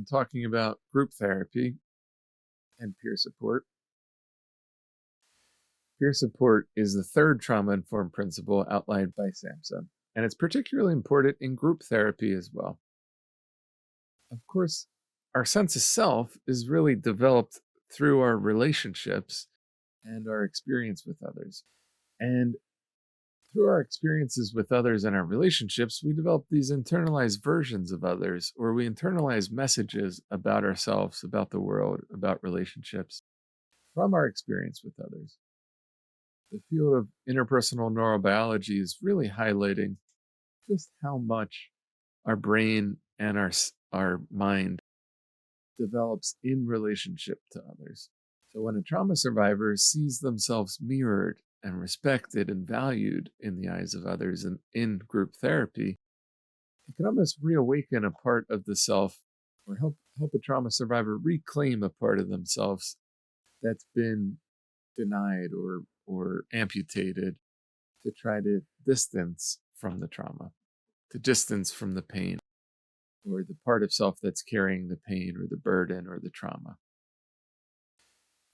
talking about group therapy and peer support. Peer support is the third trauma-informed principle outlined by SAMHSA, and it's particularly important in group therapy as well. Of course, our sense of self is really developed through our relationships and our experience with others. And through our experiences with others and our relationships, we develop these internalized versions of others, or we internalize messages about ourselves, about the world, about relationships from our experience with others. The field of interpersonal neurobiology is really highlighting just how much our brain and our mind develops in relationship to others. So when a trauma survivor sees themselves mirrored and respected and valued in the eyes of others and in group therapy, it can almost reawaken a part of the self or help a trauma survivor reclaim a part of themselves that's been denied or amputated to try to distance from the trauma, to distance from the pain, or the part of self that's carrying the pain or the burden or the trauma.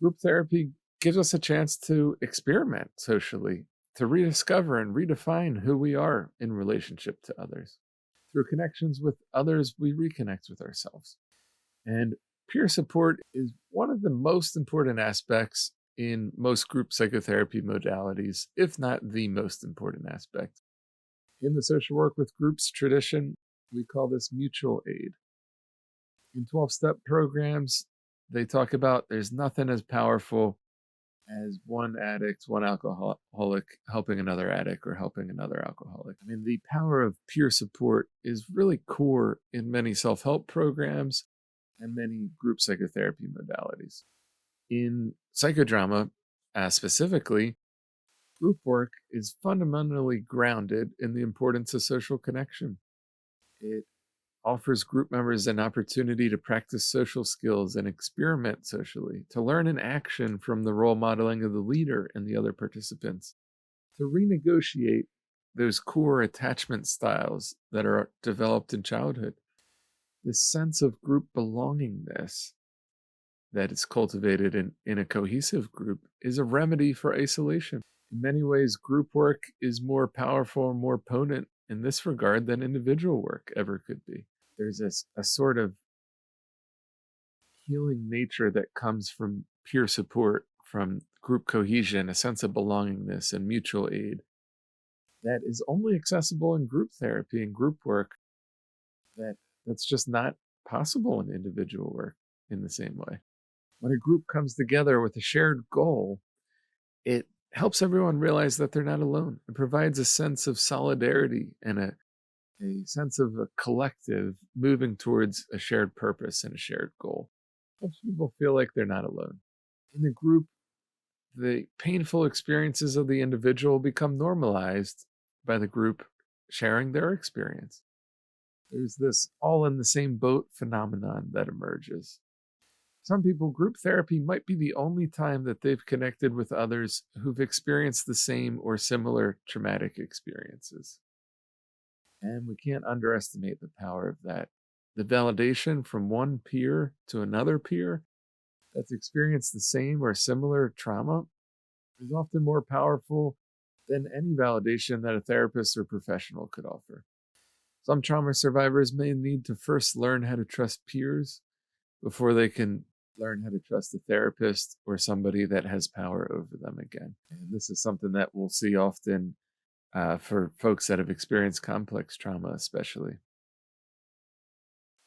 Group therapy gives us a chance to experiment socially, to rediscover and redefine who we are in relationship to others. Through connections with others, we reconnect with ourselves. And peer support is one of the most important aspects in most group psychotherapy modalities, if not the most important aspect. In the social work with groups tradition, we call this mutual aid. In 12-step programs, they talk about there's nothing as powerful as one addict, one alcoholic helping another addict or helping another alcoholic. I mean, the power of peer support is really core in many self-help programs and many group psychotherapy modalities. In psychodrama, specifically, group work is fundamentally grounded in the importance of social connection. It offers group members an opportunity to practice social skills and experiment socially, to learn in action from the role modeling of the leader and the other participants, to renegotiate those core attachment styles that are developed in childhood. This sense of group belongingness that is cultivated in a cohesive group is a remedy for isolation. In many ways, group work is more powerful and more potent in this regard than individual work ever could be. There's a sort of healing nature that comes from peer support, from group cohesion, a sense of belongingness and mutual aid that is only accessible in group therapy and group work that's just not possible in individual work in the same way. When a group comes together with a shared goal, it helps everyone realize that they're not alone. It provides a sense of solidarity and a sense of a collective moving towards a shared purpose and a shared goal. It helps people feel like they're not alone. In the group, the painful experiences of the individual become normalized by the group sharing their experience. There's this all in the same boat phenomenon that emerges. Some people, group therapy might be the only time that they've connected with others who've experienced the same or similar traumatic experiences. And we can't underestimate the power of that. The validation from one peer to another peer that's experienced the same or similar trauma is often more powerful than any validation that a therapist or professional could offer. Some trauma survivors may need to first learn how to trust peers before they can learn how to trust a therapist or somebody that has power over them again. And this is something that we'll see often for folks that have experienced complex trauma, especially.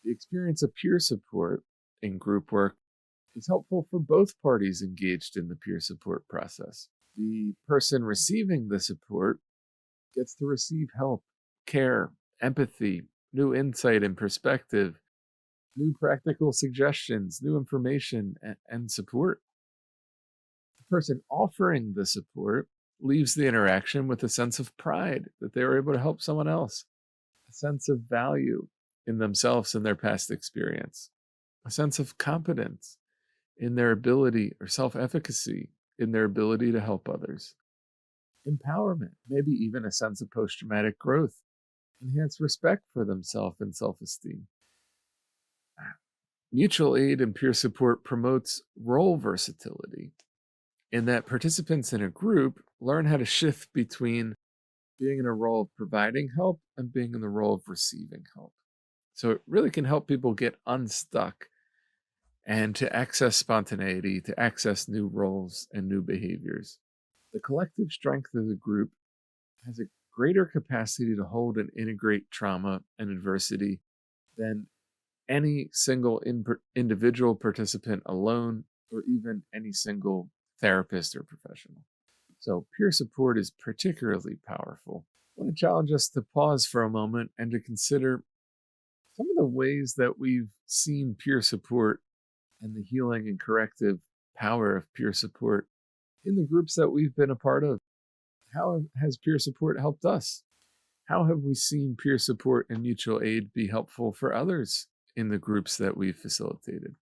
The experience of peer support in group work is helpful for both parties engaged in the peer support process. The person receiving the support gets to receive help, care, empathy, new insight and perspective, new practical suggestions, new information, and support. The person offering the support leaves the interaction with a sense of pride that they were able to help someone else, a sense of value in themselves and their past experience, a sense of competence in their ability or self-efficacy in their ability to help others, empowerment, maybe even a sense of post-traumatic growth, enhanced respect for themselves and self-esteem. Mutual aid and peer support promotes role versatility in that participants in a group learn how to shift between being in a role of providing help and being in the role of receiving help. So it really can help people get unstuck and to access spontaneity, to access new roles and new behaviors. The collective strength of the group has a greater capacity to hold and integrate trauma and adversity than any single individual participant alone, or even any single therapist or professional. So, peer support is particularly powerful. I want to challenge us to pause for a moment and to consider some of the ways that we've seen peer support and the healing and corrective power of peer support in the groups that we've been a part of. How has peer support helped us? How have we seen peer support and mutual aid be helpful for others in the groups that we've facilitated?